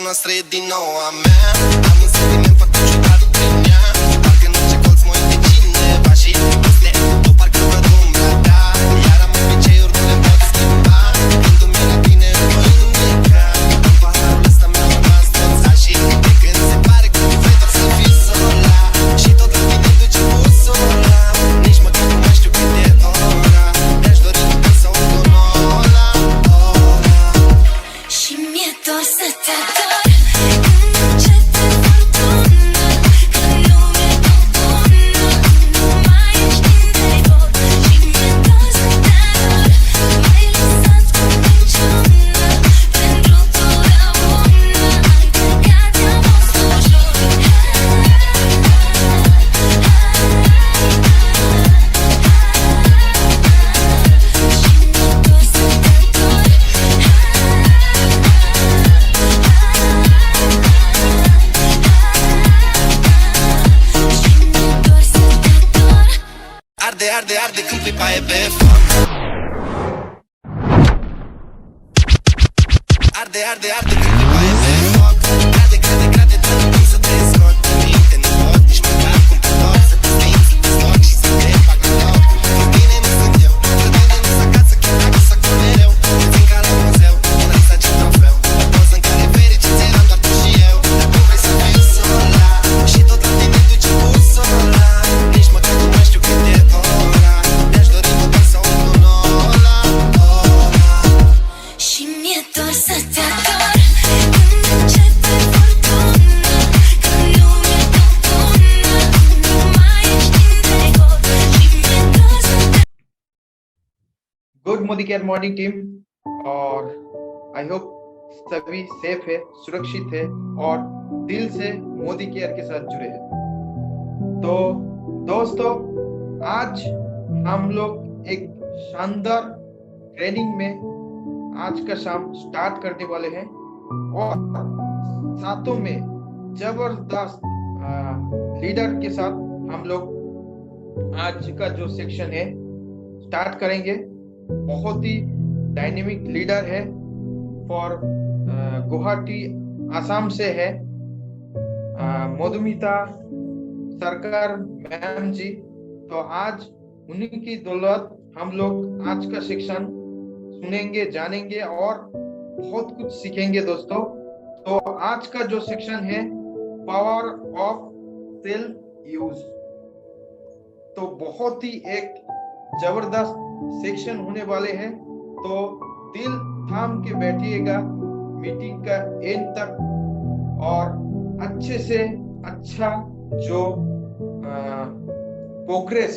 nas tredi noua mea. Am un sentiment foarte ciudat prin ea. Parcă în orice colț mă uit pe cineva și este o parcă văd umbra ta. Iar am obiceiuri, nu le pot schimba. Gândul meu la tine mă întuneca. În paharul ăsta mi-am rămas toța și de când se pare că vrei doar să fii sola. Și tot la tine duce busola. Nici măcar nu mai știu cât e ora. Mi-aș dori măcar să aud un ola, ola. Și mi-e dor să te ador. Când începe furtuna, când lumea comună, nu mai ești în telefon. Și mi-e dor să te ador. M-ai lăsat cu minciună, pentru totdeauna. Ai plecat, te-am fost o jur. Și mi-e dor să te ador. Arde, arde, arde când pipa e pe foc. Arde, arde, arde când pipa e pe foc. Crade, crade, crade, dar nu pot să te scot de minte. Nu pot nici măcar cum te loc. Să te sting, să te stoc și să te fac în loc. Cu tine nu sunt eu, cu tine nu sunt acasă. Chiar dacă s-a cu mereu, te țin ca la muzeu. În asta ce trofeu, o poză în care fericit eram doar tu și eu. Dar tu vrei să fii sola și tot la tine duce busola. Nici măcar nu mai știu cât e ora. Mi-aș dori măcar să aud un ola, ola. Și mi-e dor să te ador. Când începe furtuna, când lumea comună, nu mai ești în telefon. Și mi-e dor să te good Modi care morning team. और I hope सभी safe है, सुरक्षित है और दिल से Modi care के साथ जुड़े हैं। तो दोस्तों, आज हम लोग एक शानदार ट्रेनिंग में आज का शाम स्टार्ट करने वाले हैं और साथों में जबरदस्त लीडर के साथ हम लोग आज का जो सेक्शन है स्टार्ट करेंगे। बहुत ही डायनेमिक लीडर है फॉर गुवाहाटी आसाम से है मधुमिता सरकार मैम जी। तो आज उन्हीं की दौलत हम लोग आज का सेक्शन सुनेंगे, जानेंगे और बहुत कुछ सीखेंगे दोस्तों। तो आज का जो सेक्शन है पावर ऑफ सेल्फ यूज, तो बहुत ही एक जबरदस्त सेक्शन होने वाले हैं। तो दिल थाम के बैठिएगा मीटिंग का एंड तक और अच्छे से अच्छा जो प्रोग्रेस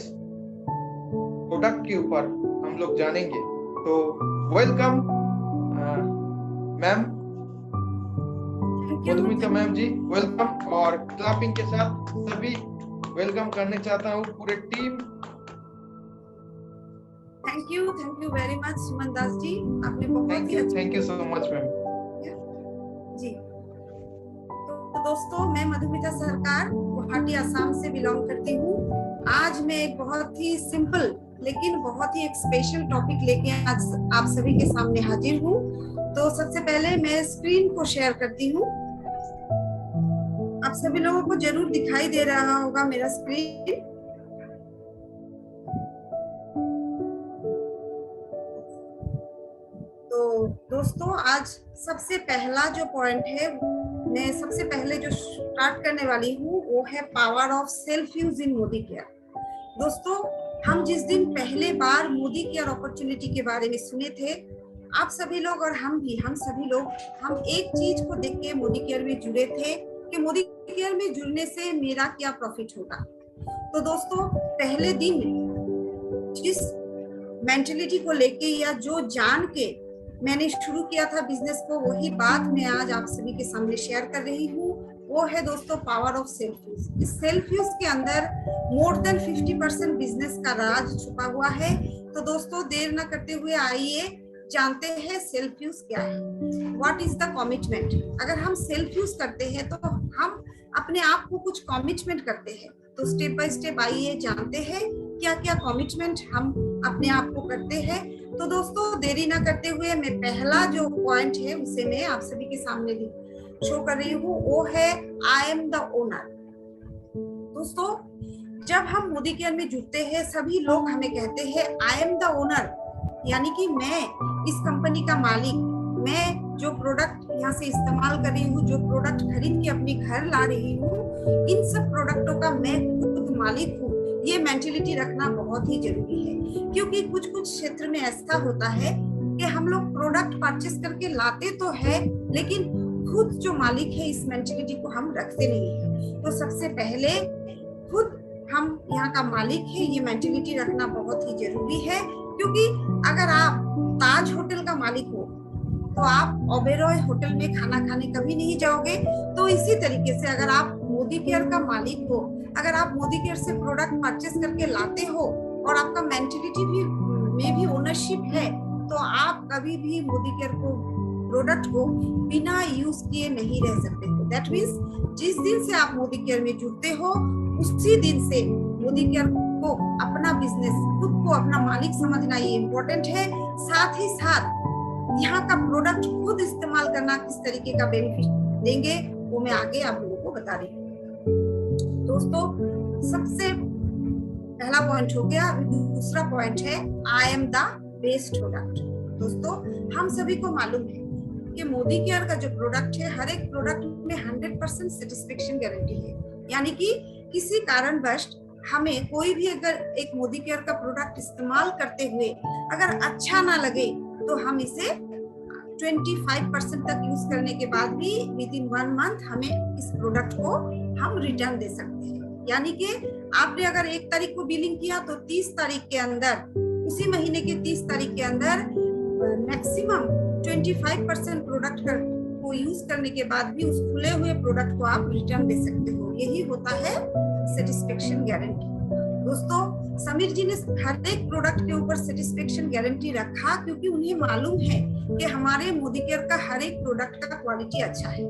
प्रोडक्ट के ऊपर हम लोग जानेंगे। तो welcome ma'am, Madhumita ma'am ji, welcome. और क्लैपिंग के साथ सभी वेलकम करने चाहता हूँ पूरे team. Thank you very much Suman Das ji, आपने बहुत ही अच्छा। Thank you so much ma'am ji. तो दोस्तों, मैं मधुमिता सरकार गुवाहाटी आसाम से बिलोंग करती हूँ। आज मैं एक बहुत ही सिंपल लेकिन बहुत ही एक स्पेशल टॉपिक लेके आज आप सभी के सामने हाजिर हूँ। तो सबसे पहले मैं स्क्रीन को शेयर करती हूँ। आप सभी लोगों को जरूर दिखाई दे रहा होगा मेरा स्क्रीन। तो दोस्तों, आज सबसे पहला जो पॉइंट है, मैं सबसे पहले जो स्टार्ट करने वाली हूँ वो है power of self use in Modi care. दोस्तों, हम जिस दिन पहले बार मोदी केयर अपॉर्चुनिटी के बारे में सुने थे, आप सभी लोग और हम सभी लोग हम एक चीज को देख के मोदी केयर में जुड़े थे कि मोदी केयर में जुड़ने से मेरा क्या प्रॉफिट होगा। तो दोस्तों, पहले दिन जिस मेंटलिटी को लेके या जो जान के मैंने शुरू किया था बिजनेस को, वही बात मैं आज आप सभी के सामने शेयर कर रही हूँ। वो है दोस्तों पावर ऑफ सेल्फ यूज। इस सेल्फ यूज के अंदर मोर देन 50% बिजनेस का राज छुपा हुआ है। तो दोस्तों, देर न करते हुए आइए जानते हैं सेल्फ यूज क्या है, व्हाट इज द कमिटमेंट। अगर हम सेल्फ यूज करते हैं तो हम अपने आप को कुछ कमिटमेंट करते हैं। तो स्टेप बाय स्टेप आइए जानते हैं क्या क्या कमिटमेंट हम अपने आप को करते हैं। तो दोस्तों, देरी ना करते हुए मैं पहला जो पॉइंट है उसे मैं आप सभी के सामने शो कर रही हूँ वो है आई एम द ओनर। दोस्तों जब हम मोदी केयर में जुड़ते हैं सभी लोग हमें कहते हैं आई एम द ओनर, यानी कि मैं इस कंपनी का मालिक, मैं जो प्रोडक्ट यहाँ से इस्तेमाल कर रही हूँ, जो प्रोडक्ट खरीद के अपने घर ला रही हूँ, इन सब प्रोडक्टों का मैं खुद मालिक हूँ। ये मेंटेलिटी रखना बहुत ही जरूरी है, क्योंकि कुछ कुछ क्षेत्र में ऐसा होता है कि हम लोग प्रोडक्ट परचेस करके लाते तो है लेकिन खुद जो मालिक है इस मेंटेलिटी को हम रखते नहीं है। तो सबसे पहले खुद हम यहाँ का मालिक है, ये मेंटेलिटी रखना बहुत ही जरूरी है। क्योंकि अगर आप ताज होटल का मालिक हो तो आप ओबेरॉय होटल में खाना खाने कभी नहीं जाओगे। तो इसी तरीके से अगर आप मोदी केयर का मालिक हो, अगर आप मोदी केयर से प्रोडक्ट परचेस करके लाते हो और आपका मेंटेलिटी भी में भी ओनरशिप है, तो आप कभी भी मोदी केयर को प्रोडक्ट को बिना यूज किए नहीं रह सकते हो। दैट मीन्स जिस दिन से आप मोदी केयर में जुड़ते हो उसी दिन से मोदी केयर को अपना बिजनेस, खुद को अपना मालिक समझना ये इम्पोर्टेंट है। साथ ही साथ यहाँ का प्रोडक्ट खुद इस्तेमाल करना किस तरीके का बेनिफिट देंगे वो मैं आगे आप लोगों को बता रही हूँ। दोस्तों सबसे पहला पॉइंट हो गया। दूसरा पॉइंट है I am the best product. दोस्तों हम सभी को मालूम है कि मोदी केयर का जो प्रोडक्ट है, हर एक प्रोडक्ट में 100% सेटिस्फेक्शन गारंटी है। यानी कि किसी कारणवश हमें कोई भी अगर एक मोदी केयर का प्रोडक्ट इस्तेमाल करते हुए अगर अच्छा ना लगे तो हम इसे 25% तक यूज करने के बाद भी विद इन 1 मंथ हमें इस प्रोडक्ट को हम रिटर्न दे सकते हैं। यानी कि आपने अगर 1 तारीख को बिलिंग किया तो 30 तारीख के अंदर, उसी महीने के 30 तारीख के अंदर मैक्सिमम 25% प्रोडक्ट को यूज करने के बाद भी उस खुले हुए प्रोडक्ट को आप रिटर्न दे सकते हो। यही होता है सेटिस्फेक्शन गारंटी। दोस्तों समीर जी ने हर एक प्रोडक्ट के ऊपर सेटिस्फेक्शन गारंटी रखा क्योंकि उन्हें मालूम है कि हमारे मोदी केयर का हर एक प्रोडक्ट का क्वालिटी अच्छा है।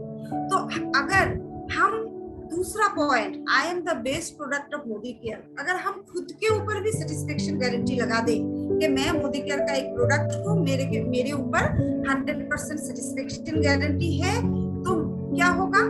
तो अगर हम दूसरा point I am the best product of Modi care, अगर हम खुद के ऊपर भी सेटिस्फेक्शन गारंटी लगा दें कि मैं मोदी केयर का एक प्रोडक्ट हूँ, मेरे ऊपर 100% सेटिस्फेक्शन गारंटी है, तो क्या होगा,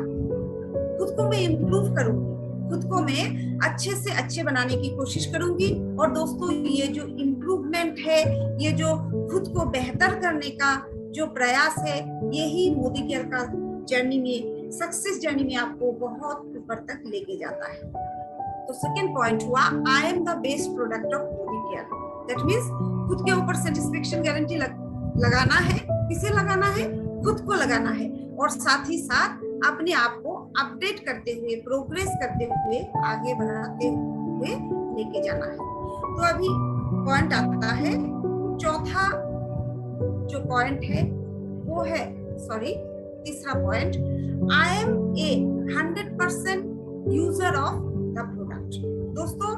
खुद को मैं इम्प्रूव करूंगी, खुद को मैं अच्छे से अच्छे बनाने की कोशिश करूंगी। और दोस्तों ये जो इम्प्रूवमेंट है, ये जो खुद को बेहतर करने का जो प्रयास है, यही मोदी केयर का जर्नी में, सक्सेस जर्नी में आपको बहुत ऊपर तक लेके जाता है। तो सेकंड पॉइंट हुआ I am the best product of Modi care. That means खुद के ऊपर सेटिस्फेक्शन गारंटी लगाना है। किसे लगाना है? खुद को लगाना है। और साथ ही साथ अपने आप को अपडेट करते हुए, प्रोग्रेस करते हुए, आगे बढ़ाते हुए लेके जाना है। तो अभी पॉइंट आता है चौथा जो पॉइंट है वो है, तीसरा point, I am a 100% user of the product. दोस्तों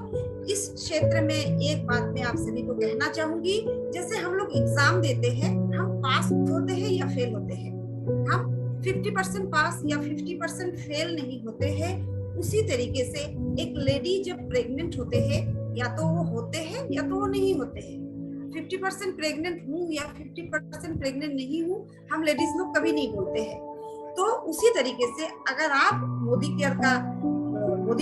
इस क्षेत्र में एक बात मैं आप सभी को कहना चाहूंगी, जैसे हम लोग एग्जाम देते हैं, हम पास होते हैं या फेल होते हैं, हम 50% पास या 50% फेल नहीं होते हैं। उसी तरीके से एक लेडी जब प्रेग्नेंट होते हैं, या तो वो होते हैं या तो वो नहीं होते हैं। 50% प्रेग्नेंट हूँ या 50% प्रेग्नेंट नहीं हूँ, हम लेडीज लोग कभी नहीं बोलते हैं। तो उसी तरीके से अगर आप मोदी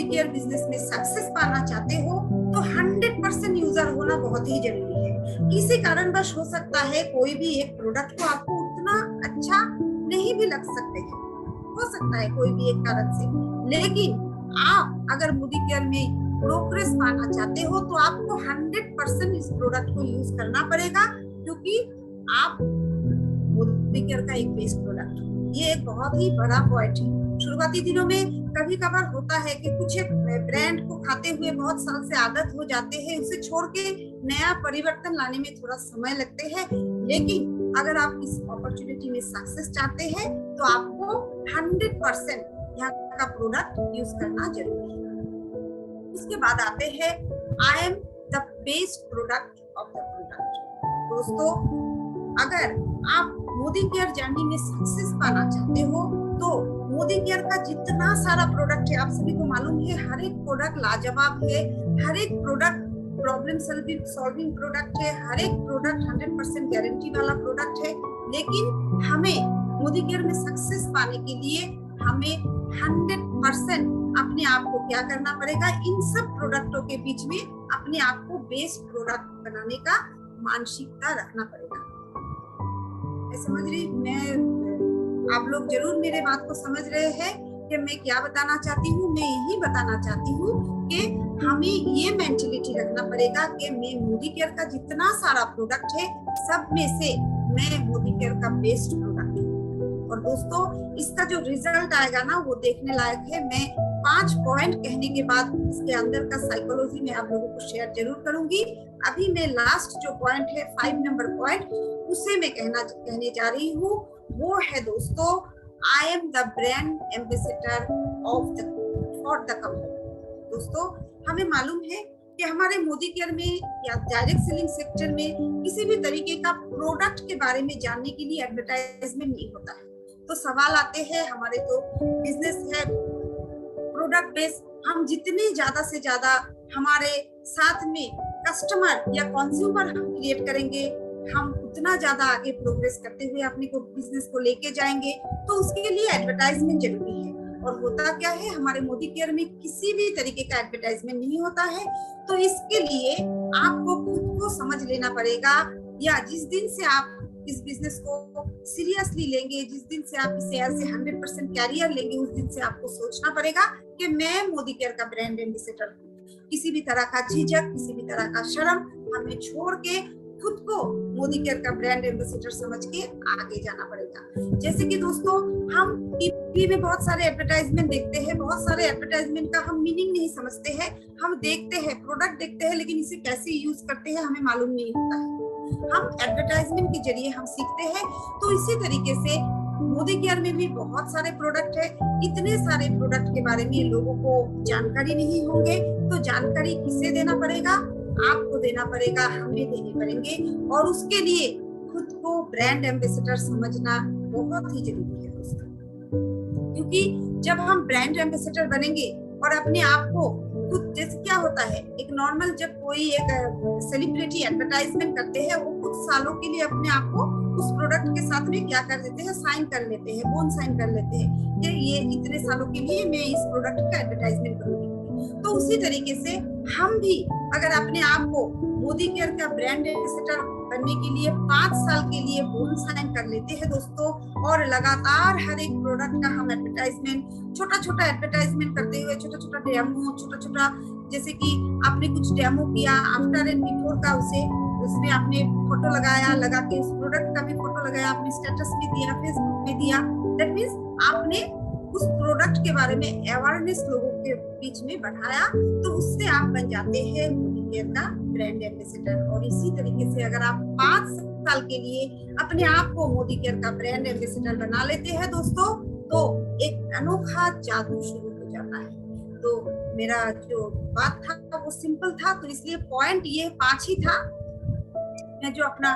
केयर बिजनेस में सक्सेस पाना चाहते हो तो 100% यूजर होना बहुत ही जरूरी है। किसी कारणवश हो सकता है कोई भी एक प्रोडक्ट को आपको उतना अच्छा नहीं भी लग सकते हैं, हो सकता है कोई भी एक कारण से, लेकिन आप अगर मोदी केयर में प्रोग्रेस पाना चाहते हो तो आपको 100% इस प्रोडक्ट को यूज करना पड़ेगा, क्योंकि आप मोदी केयर का एक बेस्ट प्रोडक्ट, ये एक बहुत ही बड़ा पॉइंट है। शुरुआती दिनों में कभी कभार होता है कि कुछ एक ब्रांड को खाते हुए बहुत साल से आदत हो जाते हैं, उसे छोड़ के नया परिवर्तन लाने में थोड़ा समय लगते हैं। लेकिन अगर आप इस अपॉर्चुनिटी में सक्सेस चाहते हैं तो आपको 100% यहाँ का प्रोडक्ट यूज करना जरूरी है। उसके बाद आते हैं I am the best product of the product. दोस्तों अगर आप मोदी केयर जर्नी में सक्सेस पाना चाहते हो तो मोदी केयर का जितना सारा प्रोडक्ट है, आप सभी को मालूम है, हर एक प्रोडक्ट लाजवाब है, हर एक प्रोडक्ट प्रॉब्लम सॉल्विंग प्रोडक्ट है, हर एक प्रोडक्ट 100% गारंटी वाला प्रोडक्ट है। लेकिन हमें मोदी केयर में सक्सेस पाने के लिए हमें 100% अपने आप को क्या करना पड़ेगा, इन सब प्रोडक्टों के बीच में अपने आप को बेस्ट प्रोडक्ट बनाने का मानसिकता रखना पड़ेगा। मैं समझ रही, मैं आप लोग जरूर मेरे बात को समझ रहे हैं कि मैं क्या बताना चाहती हूँ। मैं यही बताना चाहती हूँ कि हमें ये मेंटलिटी रखना पड़ेगा कि मैं मोदी केयर का जितना सारा प्रोडक्ट है सब में से मैं मोदी केयर का बेस्ट प्रोडक्ट हूँ। और दोस्तों इसका जो रिजल्ट आएगा ना वो देखने लायक है। मैं 5 पॉइंट कहने के बाद इसके अंदर का साइकोलॉजी मैं आप लोगों को शेयर जरूर करूंगी। अभी मैं लास्ट जो पॉइंट है 5 नंबर पॉइंट उसे मैं कहने जा रही हूँ। वो है दोस्तों, I am the brand ambassador for the company। दोस्तों हमें मालूम है कि हमारे मोदी केयर में या डायरेक्ट सेलिंग सेक्टर में किसी भी तरीके का प्रोडक्ट के बारे में जानने के लिए एडवर्टाइजमेंट नहीं होता है। तो सवाल आते हैं, हमारे तो बिजनेस है प्रोडक्ट बेस, हम जितने ज्यादा से ज्यादा हमारे साथ में कस्टमर या कंज्यूमर हम क्रिएट करेंगे, हम उतना ज्यादा आगे प्रोग्रेस करते हुए अपने को बिजनेस को लेके जाएंगे। तो उसके लिए एडवर्टाइजमेंट जरूरी है। और होता क्या है, हमारे मोदी केयर में किसी भी तरीके का एडवर्टाइजमेंट नहीं होता है। तो इसके लिए आपको खुद को समझ लेना पड़ेगा, या जिस दिन से आप इस बिजनेस को सीरियसली लेंगे, जिस दिन से आप इसे एज ए 100% कैरियर लेंगे, उस दिन से आपको सोचना पड़ेगा कि मैं मोदी केयर का ब्रांड एम्बेसडर हूँ। किसी भी तरह का झिझक, किसी भी तरह का शर्म हमें छोड़ के खुद को मोदी केयर का ब्रांड एम्बेसडर समझ के आगे जाना पड़ेगा। जैसे कि दोस्तों हम टीवी में बहुत सारे एडवर्टाइजमेंट देखते हैं, बहुत सारे एडवर्टाइजमेंट का हम मीनिंग नहीं समझते हैं। हम देखते हैं, प्रोडक्ट देखते हैं, लेकिन इसे कैसे यूज करते हैं हमें मालूम नहीं होता है। हम एडवर्टाइजमेंट के जरिए हम सीखते हैं। तो इसी तरीके से मोदी केयर में भी बहुत सारे प्रोडक्ट है। इतने सारे प्रोडक्ट के बारे में लोगों को जानकारी नहीं होंगे। तो जानकारी किसे देना पड़ेगा, आपको देना पड़ेगा, हमें देने पड़ेंगे। और उसके लिए खुद को ब्रांड एम्बेसडर समझना बहुत ही जरूरी है दोस्तों। क्योंकि जब हम ब्रांड एम्बेसडर बनेंगे और अपने आप को खुद, जैसे क्या होता है, एक नॉर्मल जब कोई एक सेलिब्रिटी एडवर्टाइजमेंट करते हैं, वो कुछ सालों के लिए अपने आप को उस प्रोडक्ट के साथ में क्या कर देते हैं, साइन कर लेते हैं, बोन साइन कर लेते हैं कि ये इतने सालों के लिए मैं इस प्रोडक्ट का एडवर्टाइजमेंट करूंगी। तो उसी तरीके से हम भी अगर अपने आप को मोदी केयर का ब्रांड एम्बेसडर बनने के लिए 5 साल के लिए बोन साइन कर लेते हैं दोस्तों, और लगातार हर एक प्रोडक्ट का हम एडवर्टाइजमेंट, छोटा छोटा एडवर्टाइजमेंट करते हुए, छोटा छोटा डेमो, छोटा छोटा, जैसे कि आपने कुछ डेमो किया आफ्टर एंड बिफोर का, उसमें आपने फोटो लगा के उस प्रोडक्ट का भी फोटो लगाया, आपने स्टेटस में दिया, फेसबुक में दिया। दैट मींस आपने उस प्रोडक्ट के बारे में अवेयरनेस लोगों के बीच में बढ़ाया। तो उससे आप बन जाते हैं मोदी केयर का ब्रांड एम्बेसडर। और इसी तरीके से अगर आप 5 साल के लिए अपने आप को मोदी केयर का ब्रांड एम्बेसडर बना लेते हैं दोस्तों, तो एक अनोखा जादू शुरू हो जाता है। तो मेरा जो बात था वो सिंपल था, तो इसलिए पॉइंट ये 5 ही था। मैं जो अपना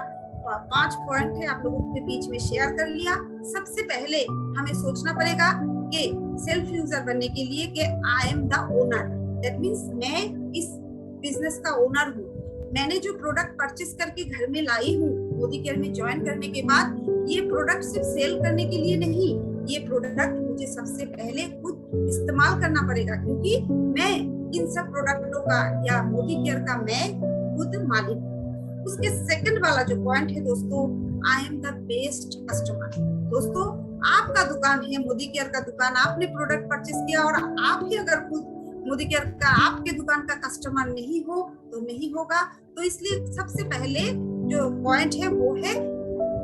5 पॉइंट है आप लोगों के बीच में शेयर कर लिया। सबसे पहले हमें सोचना पड़ेगा कि सेल्फ यूजर बनने के लिए कि I am the owner. That means मैं इस बिजनेस का ओनर हूँ। मैंने जो प्रोडक्ट परचेस करके घर में लाई हूँ मोदी केयर में ज्वाइन करने के बाद, ये प्रोडक्ट सिर्फ सेल करने के लिए नहीं, ये प्रोडक्ट मुझे सबसे पहले खुद इस्तेमाल करना पड़ेगा, क्योंकि मैं इन सब प्रोडक्टों का या मोदी केयर का मैं खुद मालिक हूँ। उसके सेकंड वाला जो पॉइंट है दोस्तों, I am the best customer. दोस्तों आपका दुकान है मोदी केयर का दुकान, आपने प्रोडक्ट परचेस किया और आप ही अगर खुद मोदी केयर का आपके दुकान का कस्टमर नहीं हो तो नहीं होगा। तो इसलिए सबसे पहले जो पॉइंट है वो है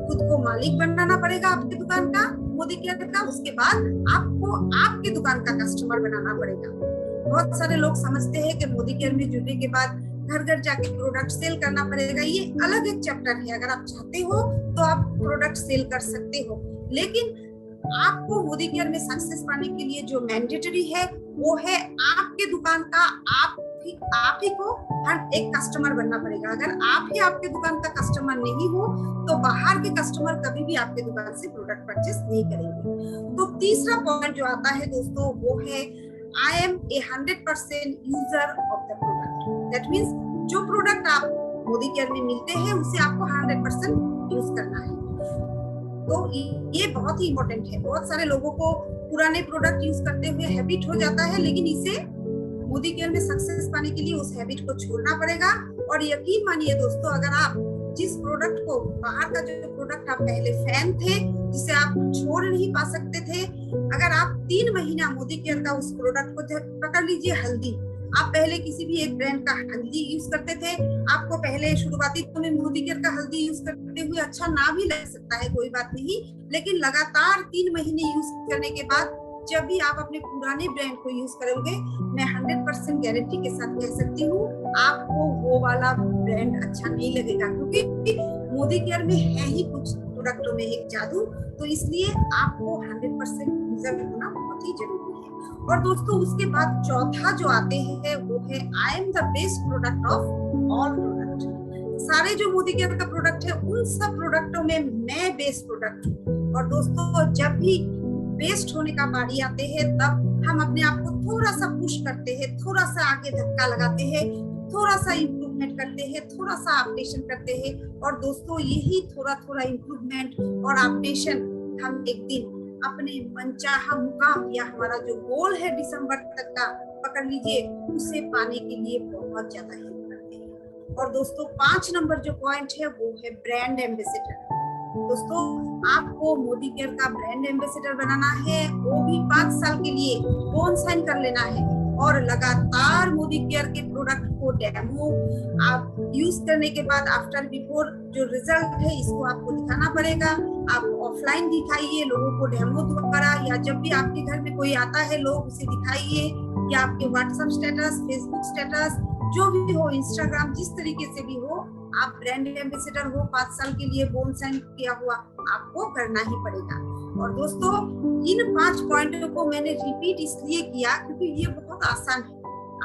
खुद को मालिक बनाना पड़ेगा आपके दुकान का, मोदी केयर का। उसके बाद आपको आपके दुकान का कस्टमर बनाना पड़ेगा। बहुत सारे लोग समझते हैं कि मोदी केयर में जुड़ने के बाद घर घर जाके प्रोडक्ट सेल करना पड़ेगा। ये अलग एक चैप्टर है। अगर आप चाहते हो तो आप प्रोडक्ट सेल कर सकते हो, लेकिन आपको मोदी केयर में सक्सेस पाने के लिए जो मैंडेटरी है वो है आपके दुकान का आप ही को हर एक कस्टमर बनना पड़ेगा। अगर आप ही आपके दुकान का कस्टमर नहीं हो तो बाहर के कस्टमर कभी भी आपके दुकान से प्रोडक्ट परचेस नहीं करेंगे। तो तीसरा पॉइंट जो आता है दोस्तों वो है I am a 100% user of the product. That means जो प्रोडक्ट आप मोदी केयर में मिलते हैं उसे आपको 100% यूज करना है। तो ये बहुत ही इंपॉर्टेंट है। बहुत सारे लोगों को पुराने प्रोडक्ट यूज करते हुए हैबिट हो जाता है, लेकिन इसे मोदी केयर में सक्सेस पाने के लिए उस हैबिट को छोड़ना पड़ेगा। और यकीन मानिए दोस्तों, अगर आप जिस प्रोडक्ट को, बाहर का जो प्रोडक्ट आप पहले फैन थे, जिसे आप छोड़ नहीं पा सकते थे, अगर आप 3 महीना मोदी केयर का उस प्रोडक्ट को, पकड़ लीजिए हल्दी, आप पहले किसी भी एक ब्रांड का हल्दी यूज करते थे, आपको पहले शुरुआती में मोदी केयर का हल्दी यूज करते हुए अच्छा ना भी लग सकता है, कोई बात नहीं, लेकिन लगातार 3 महीने यूज करने के बाद जब भी आप अपने पुराने ब्रांड को यूज करोगे, मैं 100% गारंटी के साथ कह सकती हूँ, आपको वो वाला ब्रांड अच्छा नहीं लगेगा, क्योंकि मोदी केयर में है ही कुछ प्रोडक्टों में एक जादू। तो इसलिए आपको 100% यूजर होना बहुत ही जरूरी है। और दोस्तों, उसके बाद चौथा जो आते हैं वो है I am the best product of all product. सारे जो मोदी केयर का प्रोडक्ट है, उन सब प्रोडक्टों में मैं बेस्ट प्रोडक्ट हूँ। और दोस्तों, जब भी बेस्ट होने का बारी आते हैं, तब हम अपने आप को थोड़ा सा पुश करते हैं, थोड़ा सा आगे धक्का लगाते हैं, थोड़ा सा इम्प्रूवमेंट करते हैं, थोड़ा सा अपडेशन करते हैं। और दोस्तों, यही थोड़ा थोड़ा इम्प्रूवमेंट और अपडेशन हम एक दिन अपने मनचाहा मुकाम या हमारा जो गोल है दिसंबर तक का, पकड़ लीजिए, उसे पाने के लिए बहुत ज्यादा हेल्प करते हैं। और दोस्तों, 5 नंबर जो पॉइंट है वो है ब्रांड एम्बेसडर। दोस्तों, आपको मोदी केयर का ब्रांड एम्बेसडर बनाना है, वो भी 5 साल के लिए बोन साइन कर लेना है और लगातार मोदी केयर के प्रोडक्ट को डेमो आप यूज करने के बाद आफ्टर बिफोर जो रिजल्ट है, इसको आपको दिखाना पड़ेगा। आप ऑफलाइन दिखाइए लोगों को डेमो द्वारा, या जब भी आपके घर में कोई आता है लोग उसे दिखाइए, या आपके व्हाट्सएप स्टेटस, फेसबुक स्टेटस, जो भी हो, इंस्टाग्राम, जिस तरीके से भी हो, आप ब्रांड एम्बेसडर हो 5 साल के लिए बोन साइन किया हुआ, आपको करना ही पड़ेगा। और दोस्तों, इन 5 पॉइंटों को मैंने रिपीट इसलिए किया क्योंकि ये बहुत आसान है,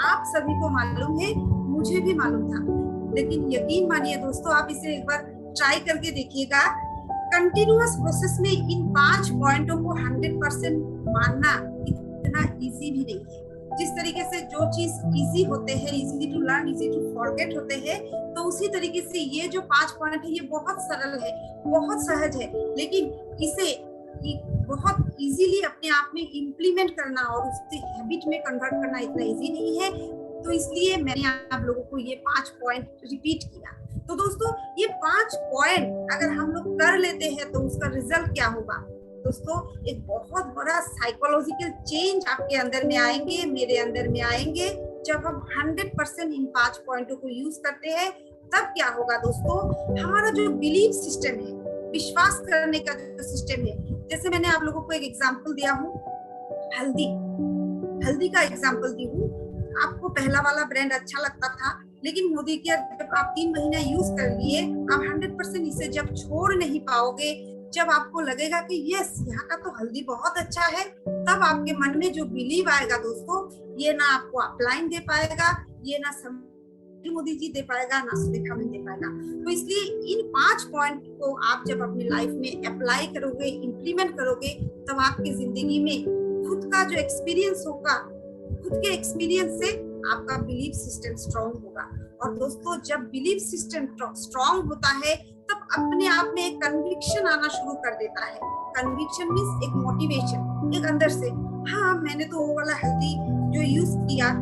आप सभी को मालूम है, मुझे भी मालूम था, लेकिन यकीन मानिए दोस्तों, आप इसे एक बार ट्राई करके देखिएगा। कंटिन्यूअस प्रोसेस में इन 5 पॉइंटों को 100% मानना इतना इजी भी नहीं है। जिस तरीके से जो चीज इजी होते हैं, easy to learn, easy to forget होते हैं, तो उसी तरीके से ये जो 5 पॉइंट है, ये बहुत सरल है, बहुत सहज है, लेकिन इसे बहुत इजीली अपने आप में इम्प्लीमेंट करना और उससे हैबिट में कन्वर्ट करना इतना इजी नहीं है। तो इसलिए मैंने आप लोगों को ये 5 पॉइंट रिपीट किया। तो दोस्तों, ये 5 पॉइंट अगर हम लोग कर लेते हैं तो उसका रिजल्ट क्या होगा दोस्तों? एक बहुत बड़ा साइकोलॉजिकल चेंज आपके अंदर में आएंगे, मेरे अंदर में आएंगे। जब हम 100% इन 5 पॉइंटों को यूज करते हैं, तब क्या होगा दोस्तों? हमारा जो बिलीफ सिस्टम है, विश्वास करने का जो सिस्टम है, जैसे मैंने आप लोगों को एक एग्जांपल दिया हूँ, हल्दी का एग्जांपल दी हूँ। आपको पहला वाला ब्रांड अच्छा लगता था, लेकिन मोदी केयर जब आप 3 महीना यूज कर लिए, आप 100% इसे जब छोड़ नहीं पाओगे, जब आपको लगेगा कि यस, यहाँ का तो हल्दी बहुत अच्छा है, तब आपके मन में जो बिलीव आएगा दोस्तों, ये ना आपको अपलाइन दे पाएगा, ये ना मोदी जी दे पाएगा, ना सुलेखा में दे पाएगा। तो इसलिए इन 5 पॉइंट को आप जब अपनी लाइफ में अप्लाई करोगे, इंप्लीमेंट करोगे, तब आपकी जिंदगी में खुद का जो एक्सपीरियंस होगा, खुद के एक्सपीरियंस से आपका बिलीफ सिस्टम स्ट्रॉन्ग होगा। और दोस्तों, जब बिलीफ सिस्टम स्ट्रॉन्ग होता है, तब अपने आप में एक कन्विक्शन आना शुरू कर देता है। कन्विक्शन मीन्स एक मोटिवेशन, एक अंदर से, हाँ मैंने तो वो वाला हल्दी जो यूज किया,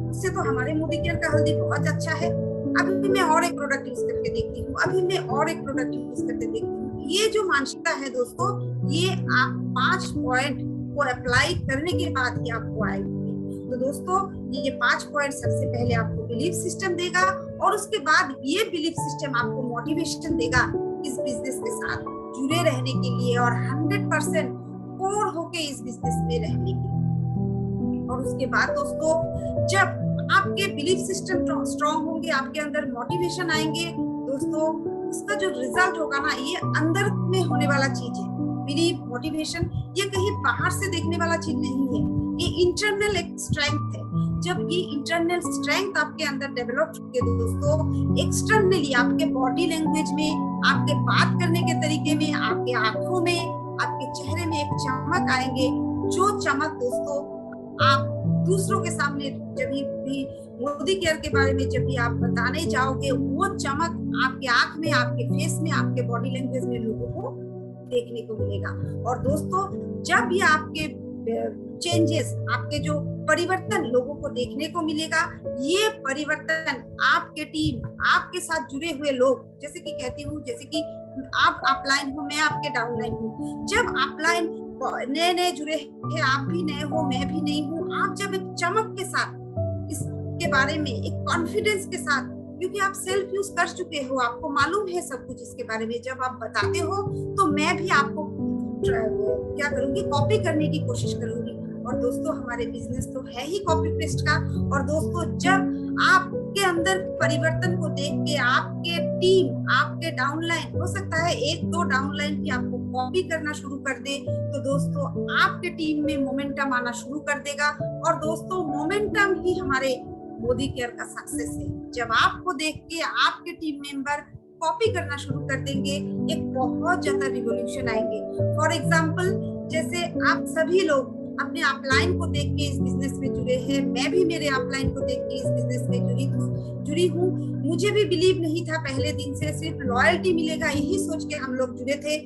उससे तो हमारे मोदी केयर का हल्दी बहुत अच्छा है, अभी मैं और एक प्रोडक्ट यूज करके देखती हूँ, अभी मैं और एक प्रोडक्ट यूज करके देखती हूँ। ये जो मानसिकता है दोस्तों, ये आप 5 पॉइंट को अप्लाई करने के बाद ही आपको आएगी। तो दोस्तों, ये 5 पॉइंट सबसे पहले आपको बिलीफ सिस्टम देगा, और उसके बाद ये बिलीफ सिस्टम आपको मोटिवेशन देगा इस बिजनेस के साथ जुड़े रहने के लिए और 100% कोर होके इस बिजनेस में रहने के लिए। और उसके बाद दोस्तों, जब आपके बिलीफ सिस्टम स्ट्रॉन्ग होंगे, आपके अंदर मोटिवेशन आएंगे दोस्तों, इसका जो रिजल्ट होगा ना, ये अंदर में होने वाला चीज है। बिलीफ, मोटिवेशन, ये कहीं बाहर से देखने वाला चीज नहीं है, ये इंटरनल एक स्ट्रेंथ है। जब ये इंटरनल स्ट्रेंथ आपके अंदर डेवलप होगी दोस्तों, एक्सटर्नली आपके बॉडी लैंग्वेज में, आपके बात करने के तरीके में, आपके आंखों में, आपके चेहरे में एक चमक आएंगे, जो चमक दोस्तों आप दूसरों के सामने जब भी मोदी केयर के बारे में जब भी आप बताने जाओगे, वो चमक आपके आंख में, आपके फेस में, आपके बॉडी लैंग्वेज में लोगों को देखने को मिलेगा। और दोस्तों जब ये आपके चेंजेस, आपके जो परिवर्तन लोगों को देखने को मिलेगा, ये परिवर्तन आपके टीम, आपके साथ जुड़े हुए लोग, जैसे कि कहती हूँ, जैसे कि आप अपलाइन हो, मैं आपके डाउनलाइन हूँ, जब अपलाइन नए नए जुड़े हैं, आप भी नए हो, मैं भी नई हूँ, आप जब एक चमक के साथ इसके बारे में, एक कॉन्फिडेंस के साथ, क्योंकि आप सेल्फ यूज कर चुके हो, आपको मालूम है सब कुछ इसके बारे में, जब आप बताते हो तो मैं भी आपको क्या करूंगी, कॉपी करने की कोशिश करूंगी। और दोस्तों हमारे बिजनेस तो है ही कॉपी पेस्ट का। और दोस्तों जब आपके अंदर परिवर्तन को देख के आपके टीम, आपके डाउनलाइन, हो सकता है 1-2 डाउनलाइन भी आपको कॉपी करना शुरू कर दे, तो दोस्तों आपके टीम में मोमेंटम आना शुरू कर देगा। और दोस्तों मोमेंटम ही हमारे मोदी केयर का सक्सेस है। जब आपको देख के आपके टीम मेंबर कॉपी करना शुरू कर देंगे, एक बहुत ज्यादा रिवॉल्यूशन आएंगे। फॉर एग्जाम्पल, जैसे आप सभी लोग अपने अपलाइन को देख के इस बिजनेस में जुड़े हैं, मैं भी मेरे अपलाइन को देख के इस बिजनेस में जुड़ी हूँ। मुझे भी बिलीव नहीं था पहले दिन से, सिर्फ लॉयल्टी मिलेगा यही सोच के हम लोग जुड़े थे।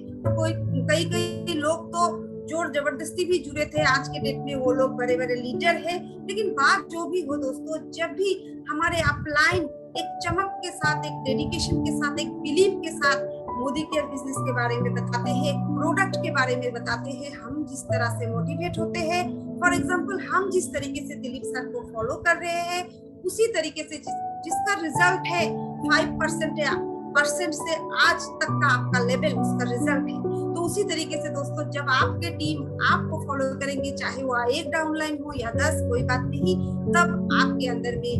कई लोग तो जोर जबरदस्ती भी जुड़े थे, आज के डेट में वो लोग बड़े बड़े लीडर हैं। लेकिन बात जो भी हो दोस्तों, जब भी हमारे अपलाइन एक चमक के साथ, एक डेडिकेशन के साथ, एक बिलीव के साथ मोदी केयर बिजनेस के बारे में बताते हैं, प्रोडक्ट के बारे में बताते हैं, हम जिस तरह से मोटिवेट होते हैं, फॉर एग्जांपल हम जिस तरीके से दिलीप सर को फॉलो कर रहे हैं, उसी तरीके से जिसका रिजल्ट है 5% से आज तक का आपका लेवल, उसका रिजल्ट है। तो उसी तरीके से दोस्तों जब आपके टीम आपको फॉलो करेंगे, चाहे वो 1 डाउनलाइन हो या 10, कोई बात नहीं, तब आपके अंदर में,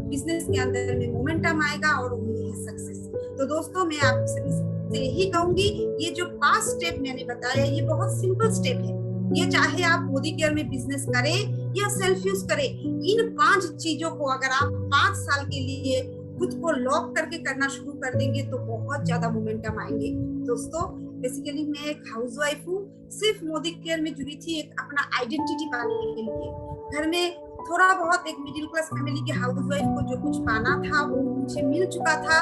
बिजनेस के अंदर में मोमेंटम आएगा और वही है सक्सेस। तो दोस्तों मैं आप सभी से यही कहूंगी, ये जो 5 स्टेप मैंने बताया, ये बहुत सिंपल स्टेप है। ये चाहे आप मोदी केयर में बिजनेस करें या सेल्फ यूज करें, इन 5 चीजों को अगर आप 5 साल के लिए खुद को लॉक करके करना शुरू कर देंगे तो बहुत ज्यादा मोमेंटम आएंगे। दोस्तों बेसिकली मैं एक हाउसवाइफ हूँ, सिर्फ मोदी केयर में जुड़ी थी एक अपना आइडेंटिटी पाने के लिए। घर में थोड़ा बहुत एक मिडिल क्लास फैमिली के हाउसवाइफ को जो कुछ पाना था वो मुझे मिल चुका था,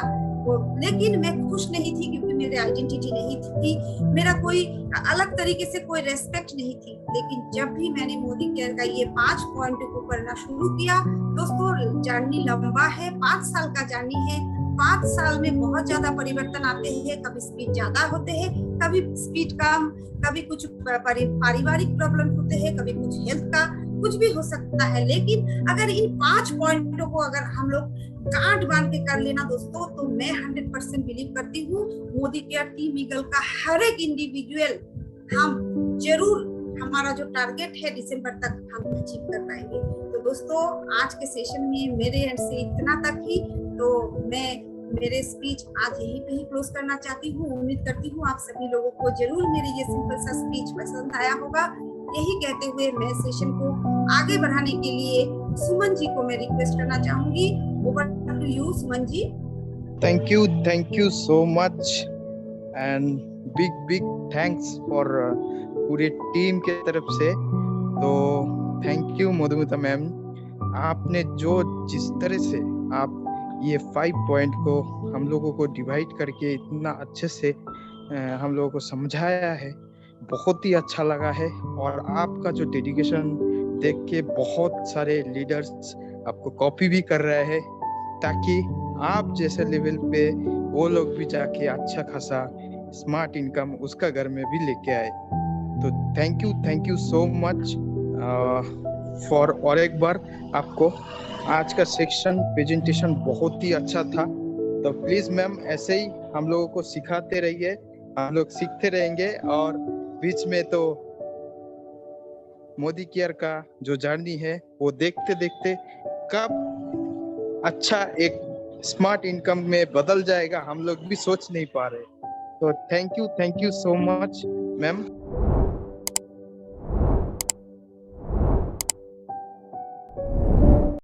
लेकिन मैं खुश नहीं थी क्योंकि मेरी आइडेंटिटी नहीं थी, मेरा कोई अलग तरीके से कोई रेस्पेक्ट नहीं थी। लेकिन जब भी मैंने मोदी केयर का ये 5 पॉइंट को करना शुरू किया, दोस्तों जर्नी लंबा है, 5 साल का जर्नी है। 5 साल में बहुत ज्यादा परिवर्तन आते हैं, कभी स्पीड ज्यादा होते हैं, कभी स्पीड कम, कभी कुछ पारिवारिक प्रॉब्लम होते हैं, कभी कुछ हेल्थ का, कुछ भी हो सकता है। लेकिन अगर इन 5 पॉइंटों को अगर हम लोग गांठ बांध के कर लेना दोस्तों, तो मैं 100% बिलीव करती हूँ मोदी केयर टीम ईगल का हर एक इंडिविजुअल हम जरूर, हमारा जो टारगेट है दिसंबर तक हम अचीव कर पाएंगे। तो दोस्तों आज के सेशन में मेरे एंड से इतना तक ही। तो मैं मेरे स्पीच आज यहीं पे ही क्लोज करना चाहती हूँ। उम्मीद करती हूँ आप सभी लोगों को जरूर मेरी ये सिंपल सा स्पीच पसंद आया होगा। यही कहते हुए मैं सेशन को आगे बढ़ाने के लिए सुमन जी को मैं रिक्वेस्ट करना चाहूंगी। Over to you Suman ji. Thank you so much and big thanks for पूरे टीम के तरफ से। तो थैंक यू मधुमिता मैम, आपने जिस तरह से आप ये 5 पॉइंट को हम लोगों को डिवाइड करके इतना अच्छे से हम लोगों को समझाया है, बहुत ही अच्छा लगा है। और आपका जो डेडिकेशन देख के बहुत सारे लीडर्स आपको कॉपी भी कर रहे हैं, ताकि आप जैसे लेवल पे वो लोग भी जाके अच्छा खासा स्मार्ट इनकम उसका घर में भी लेके आए। तो thank you so much for. और एक बार आपको आज का सेक्शन प्रेजेंटेशन बहुत ही अच्छा था। तो प्लीज मैम ऐसे ही हम लोगों को सिखाते रहिए, हम लोग सीखते रहेंगे। और बीच में तो मोदी केयर का जो जर्नी है वो देखते देखते कब अच्छा एक स्मार्ट इनकम में बदल जाएगा हम लोग भी सोच नहीं पा रहे। तो thank you so much ma'am.